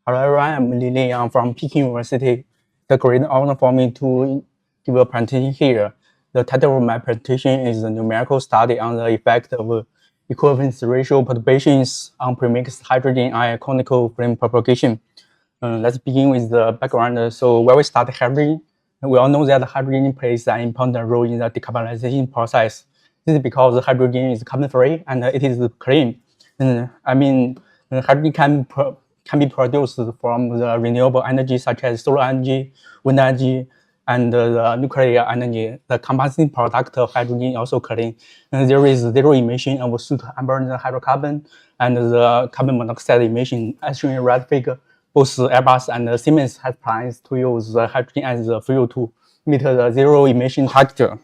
Hello everyone, I'm Lily Yang from Peking University. It's a great honor for me to give a presentation here. The title of my presentation is a numerical study on the effect of equivalence ratio perturbations on premixed hydrogen ion conical flame propagation. Let's begin with the background. So when we start hydrogen, we all know that hydrogen plays an important role in the decarbonization process. This is because hydrogen is carbon-free and it is clean. Hydrogen can be produced from the renewable energy such as solar energy, wind energy, and the nuclear energy. The combustion product of hydrogen also clean. There is zero emission of soot unburned hydrocarbon and the carbon monoxide emission, as shown in red figure. Both Airbus and Siemens have plans to use hydrogen as a fuel to meet the zero emission target.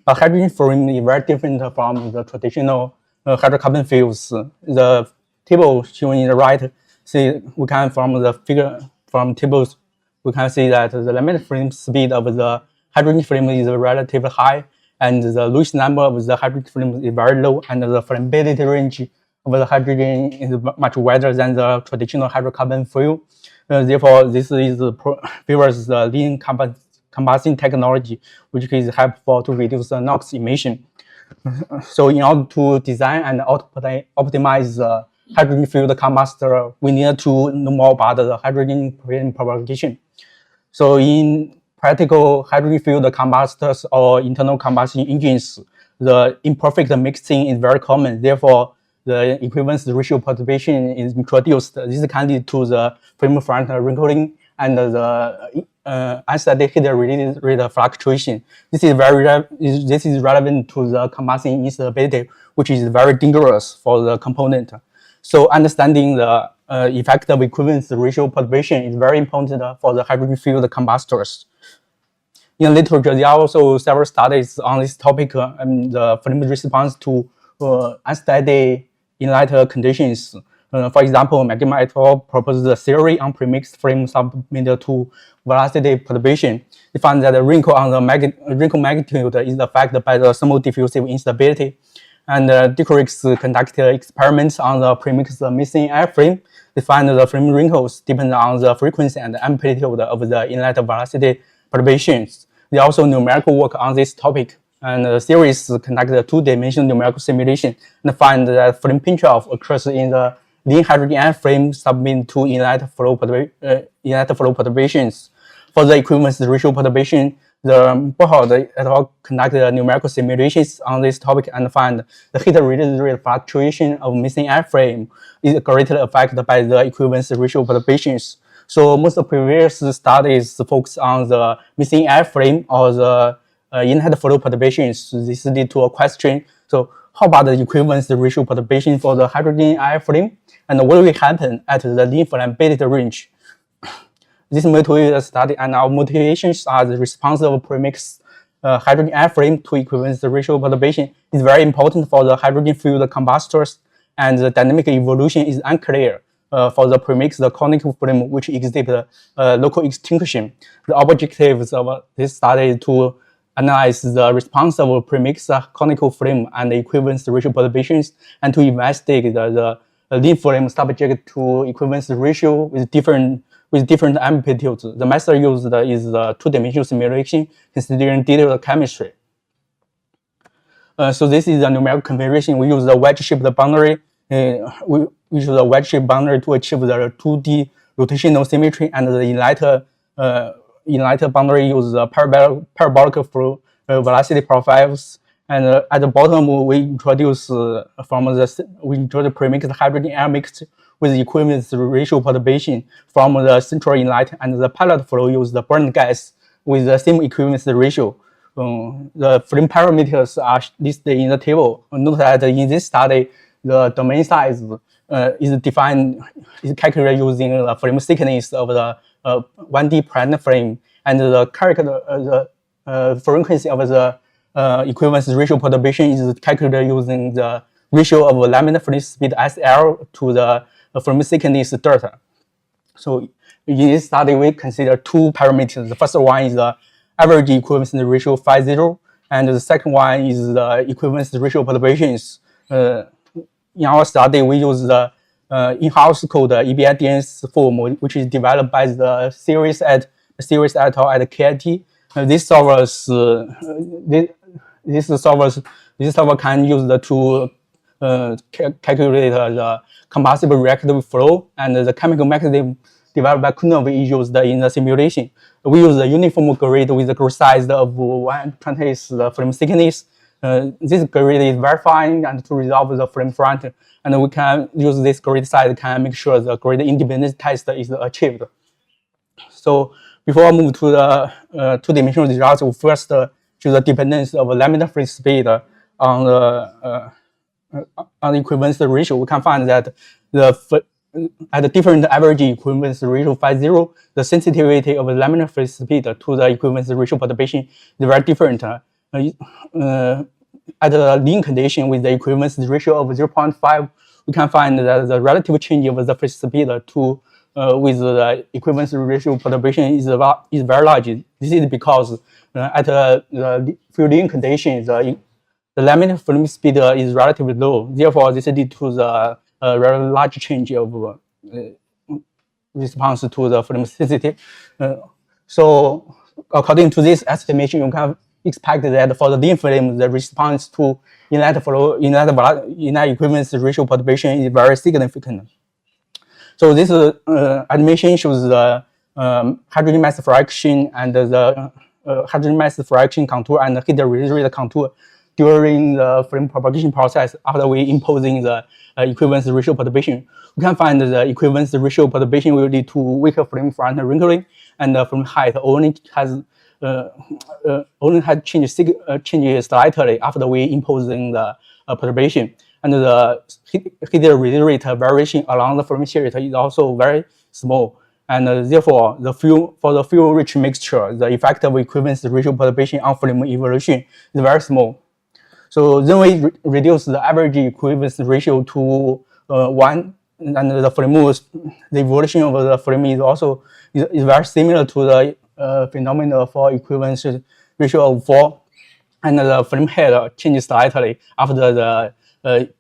But hydrogen flame is very different from the traditional hydrocarbon fuels. The table shown in the right, see we can from tables we can see that the limit flame speed of the hydrogen flame is relatively high, and the Lewis number of the hydrogen flame is very low, and the flammability range of the hydrogen is much wider than the traditional hydrocarbon fuel. Therefore, this favors the lean combustion technology, which is helpful to reduce the NOx emission. So in order to design and optimize the hydrogen-fueled combustor, we need to know more about the hydrogen flame propagation. So in practical hydrogen-fueled combustors or internal combustion engines, the imperfect mixing is very common. Therefore, the equivalence ratio perturbation is introduced. This can lead to the flame front wrinkling and the unsteady heat rate fluctuation. This is relevant to the combustion instability, which is very dangerous for the component. So understanding the effect of equivalence ratio perturbation is very important for the hydrogen-fueled combustors. In literature, there are also several studies on this topic and the flame response to unsteady inlet conditions. For example, Magma et al. Proposed the theory on premixed flame submitted to velocity perturbation. They found that the wrinkle on the wrinkle magnitude is affected by the thermal diffusive instability. And Dickrix conducted experiments on the premixed missing air flame. They found the flame wrinkles depend on the frequency and amplitude of the inlet velocity perturbations. They also numerical work on this topic. And the series conducted a two-dimensional numerical simulation and find that flame pinch-off occurs in the lean hydrogen ion flame submitted to inlet flow perturbations. For the equivalence ratio perturbation, the Bohard et al. Conducted numerical simulations on this topic and find the heat rate fluctuation of missing air flame is greatly affected by the equivalence ratio perturbations. So most of previous studies focus on the missing air flame or the inlet flow perturbations. This leads to a question. So how about the equivalence ratio perturbation for the hydrogen ion flame? And what will happen at the lean flammability range? This motivated study and our motivations are the response of premixed hydrogen ion flame to equivalence ratio perturbation is very important for the hydrogen-fueled combustors, and the dynamic evolution is unclear for the premixed conical flame, which exhibit local extinction. The objectives of this study is to analyze the response of premixed conical flame and the equivalence ratio perturbations, and to investigate the lean flame subject to equivalence ratio with different amplitudes. The method used is the two-dimensional simulation considering detailed chemistry. So this is a numerical configuration. We use the wedge-shaped boundary. We use the wedge-shaped boundary to achieve the 2D rotational symmetry, and the inlet boundary uses parabolic flow velocity profiles. And at the bottom, we introduce premixed hydrogen air mixed with equivalence ratio perturbation from the central inlet, and the pilot flow use the burned gas with the same equivalence ratio. The flame parameters are listed in the table. Note that in this study, the domain size is calculated using the flame thickness of the 1D planar flame, and the frequency of the equivalence ratio perturbation is calculated using the ratio of laminar flame speed SL to the flame thickness delta. So in this study, we consider two parameters. The first one is the average equivalence ratio phi 0, and the second one is the equivalence ratio perturbations. In our study, we use the in-house code EBIDNS form, which is developed by the series et al. At KIT. This solver can use the to calculate the combustible reactive flow, and the chemical mechanism developed by Kuhnov is used in the simulation. We use the uniform grid with the grid size of 1/20th frame thickness. This grid is very fine and to resolve the frame front, and we can use this grid size can make sure the grid independence test is achieved. So before I move to the two-dimensional results, we first choose the dependence of laminar free speed on the equivalence ratio. We can find that at the different average equivalence ratio phi 0, the sensitivity of the laminar free speed to the equivalence ratio perturbation is very different. At the lean condition with the equivalence ratio of 0.5, we can find that the relative change of the free speed to with the equivalence ratio perturbation is very large. This is because at the field lean condition, the laminar frame speed is relatively low. Therefore, this leads to the very large change of response to the frame sensitivity. So, according to this estimation, you can expect that for the lean frame, the response to inlet equivalence ratio perturbation is very significant. So this animation shows the hydrogen mass fraction and the hydrogen mass fraction contour and the heat rate contour during the frame propagation process after we imposing the equivalence ratio perturbation. We can find the equivalence ratio perturbation will lead to weaker frame front wrinkling, and the frame height only has changed slightly after we imposing the perturbation. And the heat rate variation along the frame sheet is also very small. And therefore, for the fuel-rich mixture, the effect of equivalence ratio perturbation on frame evolution is very small. So then we reduce the average equivalence ratio to 1, and the evolution of the frame is also is very similar to the phenomena for equivalence ratio of 4, and the frame head changes slightly after the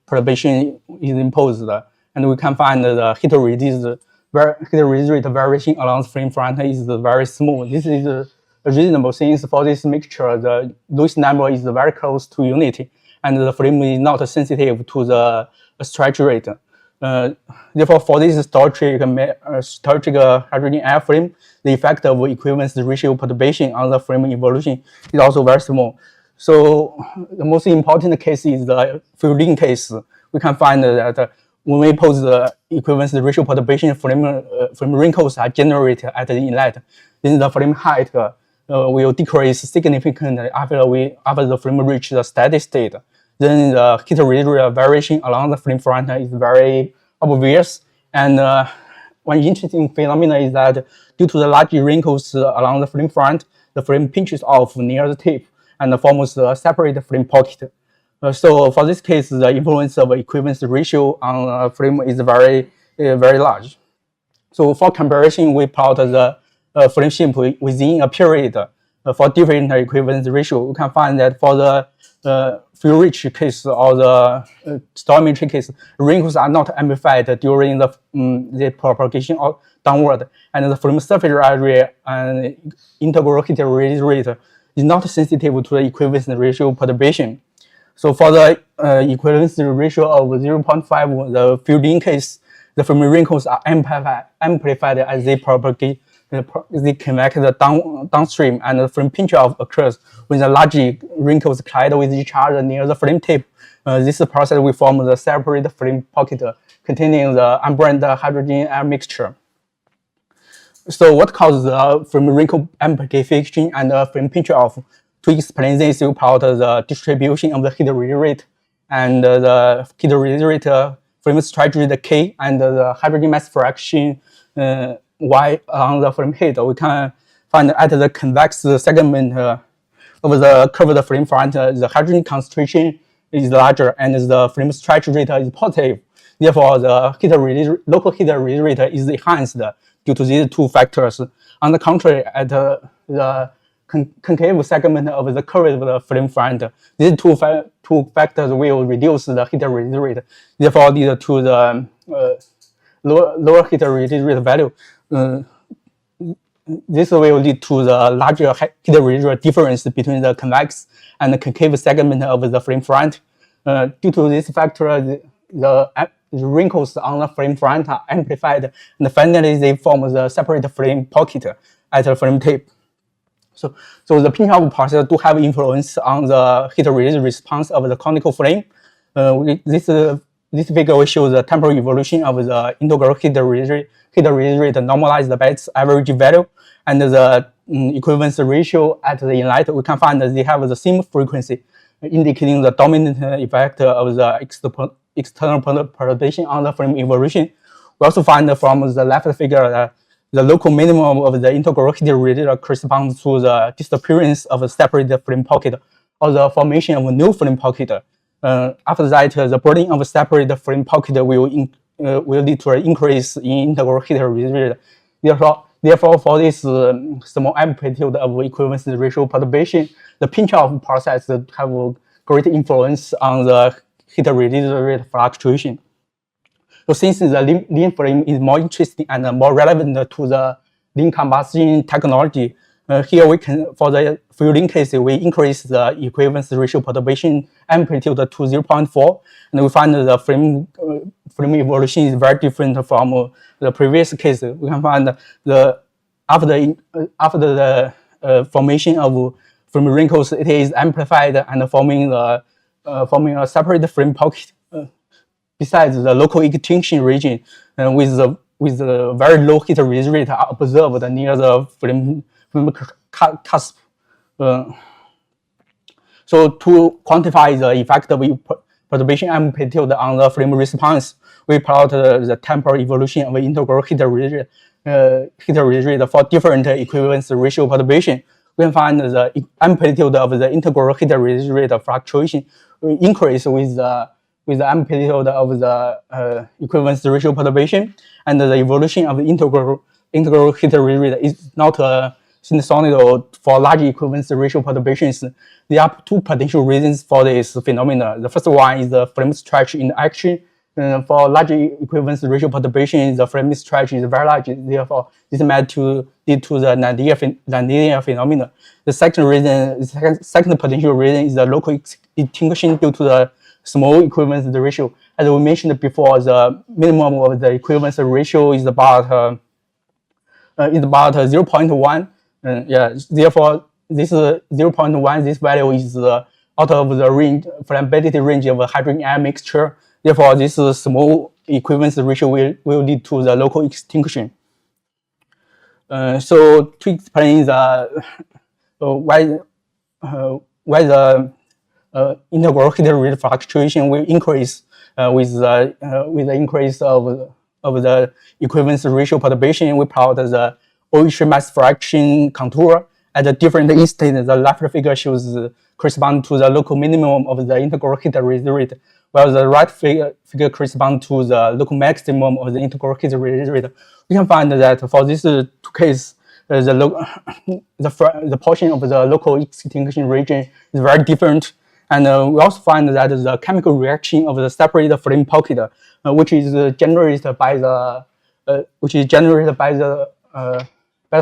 perturbation is imposed, and we can find the heat release rate variation along the frame front is very small. This is reasonable since for this mixture, the Lewis number is very close to unity, and the frame is not sensitive to the stretch rate. Therefore, for this stochastic hydrogenair frame, the effect of equivalence ratio perturbation on the frame evolution is also very small. So the most important case is the field lean case. We can find that when we pose the equivalence ratio perturbation, frame wrinkles are generated at the inlet. Then the frame height will decrease significantly after the frame reaches the steady state. Then the heat rate variation along the frame front is very obvious. And one interesting phenomenon is that due to the large wrinkles along the frame front, the frame pinches off near the tip and forms a separate frame pocket. So for this case, the influence of equivalence ratio on frame is very large. So for comparison, we plot the frame shape within a period for different equivalence ratio. We can find that for the field-rich case or the stoichiometry case, wrinkles are not amplified during the propagation downward, and the frame surface area and integral heat release rate is not sensitive to the equivalence ratio perturbation. So for the equivalence ratio of 0.5, the field lean case, the frame wrinkles are amplified as they propagate. They convect the downstream, and the frame pinch-off occurs when the large wrinkles collide with each other near the frame tip. This process will form the separate frame pocket containing the unbranded hydrogenair mixture. So what causes the frame wrinkle amplification and the frame pinch-off? To explain this, we plot the distribution of the heat release rate and the heat release rate, frame stretch rate K, and the hydrogen mass fraction Y along the frame head. We can find at the convex segment of the curved frame front, the hydrogen concentration is larger and the frame stretch rate is positive. Therefore, the local heat release rate is enhanced due to these two factors. On the contrary, at the concave segment of the curved frame front, these two factors will reduce the heat release rate. Therefore, lead to the lower heat release rate value. This will lead to the larger heat release rate difference between the convex and the concave segment of the frame front. Due to this factor, the wrinkles on the frame front are amplified, and finally they form the separate frame pocket at the frame tip. So the pinch-off process do have influence on the heat release response of the conical frame. This figure will show the temporal evolution of the integral heat release rate normalized by its average value, and the equivalence ratio at the inlet. We can find that they have the same frequency, indicating the dominant effect of the external perturbation on the frame evolution. We also find from the left figure that the local minimum of the integral heat release corresponds to the disappearance of a separate frame pocket or the formation of a new frame pocket. After that, the burden of a separate frame pocket will lead to an increase in integral heat release rate. Therefore, for this small amplitude of equivalence ratio perturbation, the pinch-off process have great influence on the heat release rate fluctuation. So since the lean frame is more interesting and more relevant to the lean combustion technology, here we can, for the fueling case, we increase the equivalence ratio perturbation amplitude to 0.4, and we find the frame evolution is very different from the previous case. We can find after the formation of frame wrinkles, it is amplified and forming a separate frame pocket. Besides the local extinction region, with the very low heat release rate are observed near the frame cusp. So to quantify the effect of perturbation amplitude on the frame response, we plot the temporal evolution of integral heat release rate for different equivalence ratio perturbation. We can find the amplitude of the integral heat release rate fluctuation will increase with the amplitude of the equivalence ratio perturbation, and the evolution of the integral heat release rate is not sinusoidal for large equivalence ratio perturbations. There are two potential reasons for this phenomenon. The first one is the frame stretch in action. For large equivalence ratio perturbation, the frame stretch is very large. Therefore, this might lead to the nonlinear phenomenon. The second potential reason is the local extinction due to the small equivalence ratio. As we mentioned before, the minimum of the equivalence ratio is about 0.1. Therefore, this 0.1, this value is out of the flammability range of a hydrogen mixture. Therefore, this small equivalence ratio will lead to the local extinction. So to explain why the integral heat rate fluctuation will increase with the increase of the equivalence ratio perturbation, we plot the OH mass fraction contour at a different instant. The left figure shows correspond to the local minimum of the integral heat release rate, while the right figure corresponds to the local maximum of the integral heat release rate. We can find that for this two cases, the portion of the local extinction region is very different. And we also find that the chemical reaction of the separate frame pocket, which is generated by the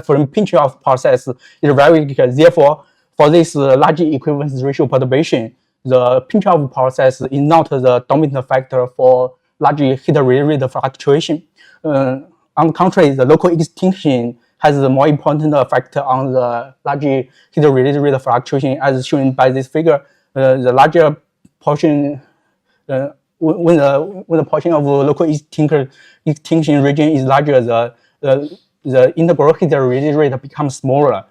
frame pinch-off process, is very weak. Therefore, for this large equivalence ratio perturbation, the pinch-off process is not the dominant factor for large heat release rate fluctuation. On the contrary, the local extinction has a more important effect on the large heat release rate fluctuation, as shown by this figure. The larger portion, when the portion of local extinction region is larger, the integral heat release rate becomes smaller.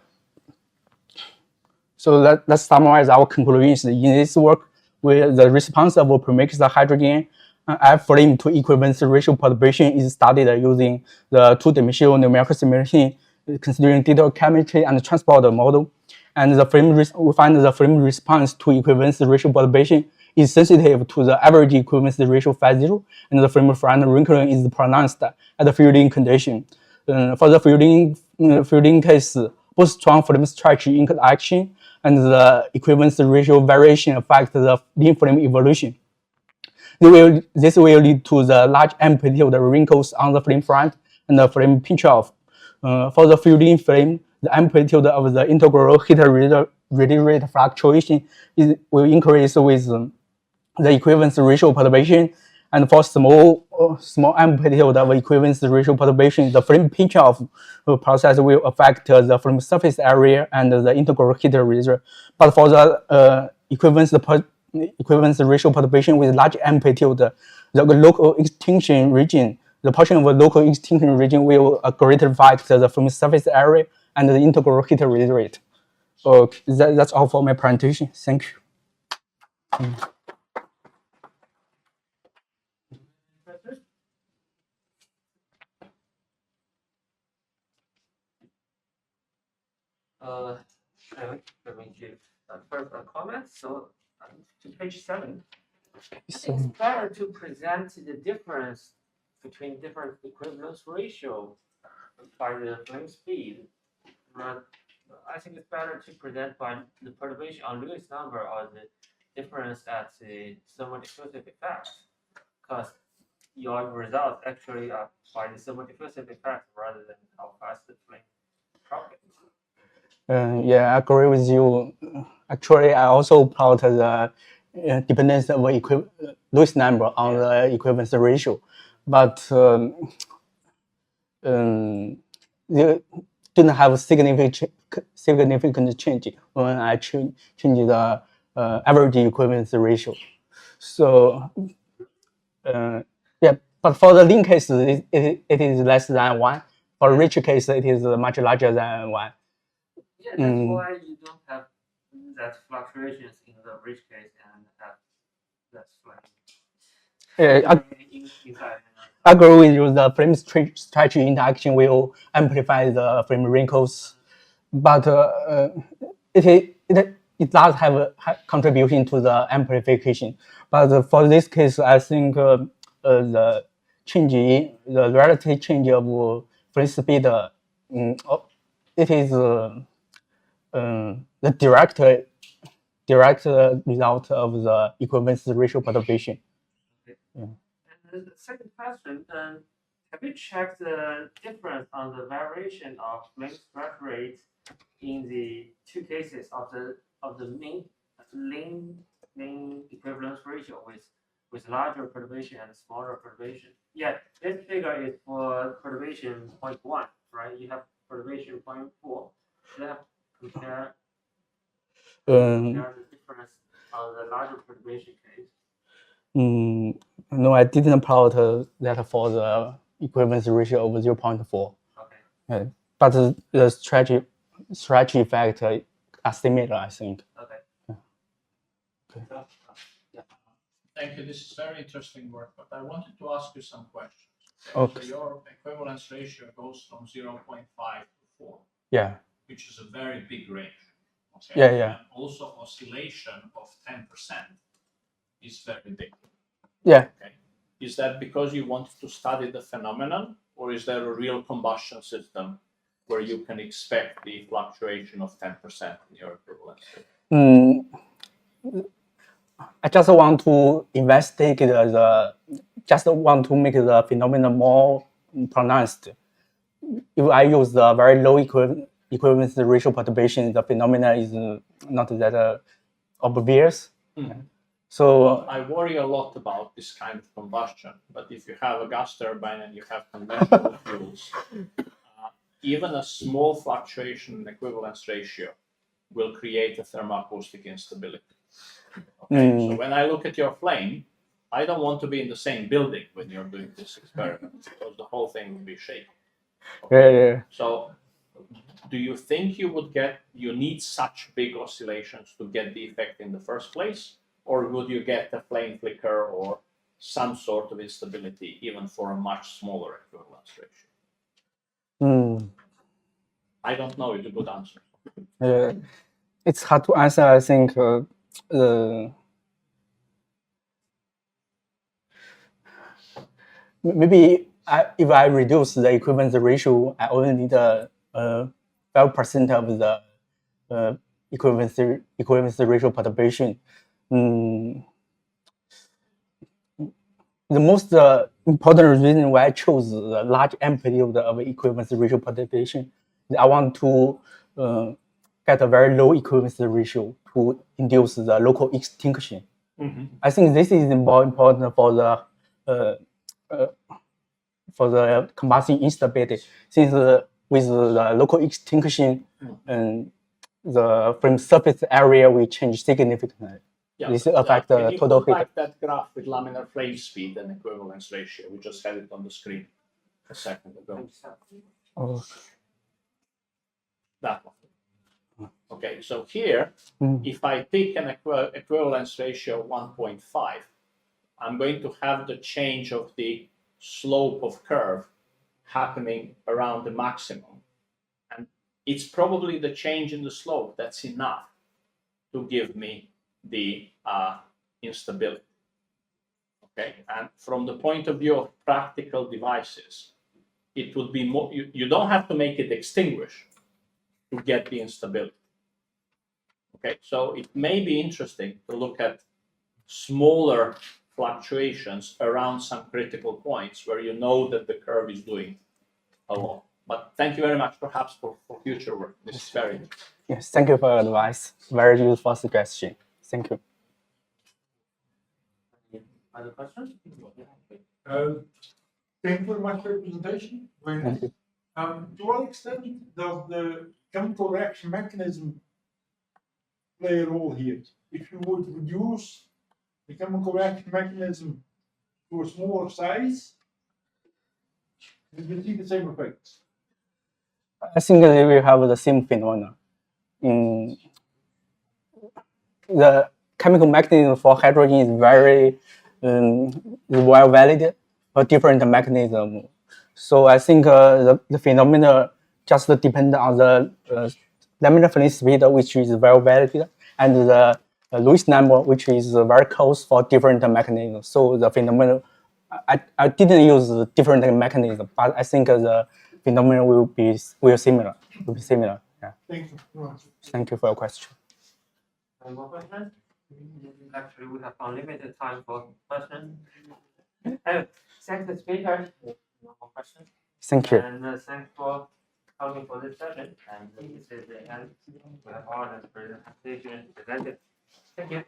So let's summarize our conclusions. In this work, the response of premixed hydrogen F frame to equivalence ratio perturbation is studied using the two-dimensional numerical simulation, considering detailed chemistry and transport model. And we find the frame response to equivalence ratio perturbation is sensitive to the average equivalence ratio phi 0, and the frame front wrinkling is pronounced at the fielding condition. For the fielding case, both strong frame stretch interaction and the equivalence ratio variation affect the lean frame evolution. This will lead to the large amplitude wrinkles on the flame front and the flame pinch off. For the fusing flame, the amplitude of the integral heat release rate fluctuation will increase with the equivalence ratio perturbation. And for small amplitude of equivalence ratio perturbation, the flame pinch off process will affect the flame surface area and the integral heat release. But for the equivalence ratio perturbation with large amplitude, the local extinction region, the portion of the local extinction region will greatly affect the flame surface area and the integral heat release rate. Okay, that's all for my presentation. Thank you. Let me give first a comment. So to page 7, it's better to present the difference between different equivalence ratio by the flame speed. I think it's better to present by the perturbation on Lewis number or the difference at the thermodiffusive effect, because your results actually are by the thermodiffusive effect rather than how fast the flame propagates. Yeah, I agree with you. Actually, I also plot the dependence of Lewis number on the equivalence ratio, but they didn't have significant change when I change the average equivalence ratio. So yeah, but for the lean case, it is less than 1. For rich case, it is much larger than 1. Yeah, that's why you don't have that fluctuations in the rich case and have that I agree with you. The flame stretch interaction will amplify the flame wrinkles, but it does have a contribution to the amplification. But for this case, I think the relative change of flame speed, it is the direct result of the equivalence ratio perturbation. Okay. Yeah. And the second question, have you checked the difference on the variation of flame stretch rate in the two cases of the mean equivalence ratio with larger perturbation and smaller perturbation? Yeah, this figure is for perturbation 0.1, right? You have perturbation 0.4. You have compare the difference on the larger perturbation case. No, I didn't plot that for the equivalence ratio of 0.4. Okay. But the stretch effect are similar, I think. Okay. Okay. Thank you. This is very interesting work, but I wanted to ask you some questions. Okay. So your equivalence ratio goes from 0.5 to 4. Yeah. Which is a very big range. Okay? Yeah. And also oscillation of 10% is very big. Yeah. Okay. Is that because you wanted to study the phenomenon, or is there a real combustion system where you can expect the fluctuation of 10% in your equivalence? I just want to investigate just want to make the phenomenon more pronounced. If I use the very low equivalence ratio perturbation, the phenomena is not that obvious. Mm-hmm. So I worry a lot about this kind of combustion, but if you have a gas turbine and you have conventional fuels, even a small fluctuation in equivalence ratio will create a thermoacoustic instability. Okay? So when I look at your flame, I don't want to be in the same building when you're doing this experiment, because the whole thing will be shaking. Okay? Yeah. So do you think you need such big oscillations to get the effect in the first place? Or would you get a flame flicker or some sort of instability even for a much smaller equivalence ratio? I don't know. It's a good answer. It's hard to answer. I think maybe if I reduce the equivalence ratio, I only need 5% of the equivalence ratio perturbation. the most important reason why I chose the large amplitude of equivalence ratio perturbation, I want to get a very low equivalence ratio to induce the local extinction. I think this is more important for the combustion instability, since with the local extinction, the frame surface area will change significantly. Yeah, This affects the can you total put back heat. that graph with laminar flame speed and equivalence ratio? We just had it on the screen a second ago. Oh. That one. Okay, so here, if I take an equivalence ratio of 1.5, I'm going to have the change of the slope of curve happening around the maximum. And it's probably the change in the slope that's enough to give me the instability. Okay, and from the point of view of practical devices, it would be more, you don't have to make it extinguish to get the instability. Okay, so it may be interesting to look at smaller fluctuations around some critical points where you know that the curve is doing a lot. But thank you very much, perhaps for future work. This is very interesting. Yes, thank you for your advice. Very useful suggestion. Thank you. Other questions? Thank you very much for your presentation. Very nice. To what extent does the chemical reaction mechanism play a role here? If you would reduce the chemical reaction mechanism to a smaller size, you will see the same effects. I think they will have the same phenomenon. The chemical mechanism for hydrogen is very well validated for different mechanisms. So I think the phenomena just depend on the laminar flame speed, which is very validated, and the Lewis number, which is very close for different mechanisms. So the phenomena, I didn't use different mechanisms, but I think the phenomena will be similar. Yeah. Thank you very much. Thank you for your question. Any more questions? Actually, we have unlimited time for questions. Thanks the speaker. No more questions. Thank you. And thanks for coming for this session. And this is the end. We have all the presentation presented. Thank you.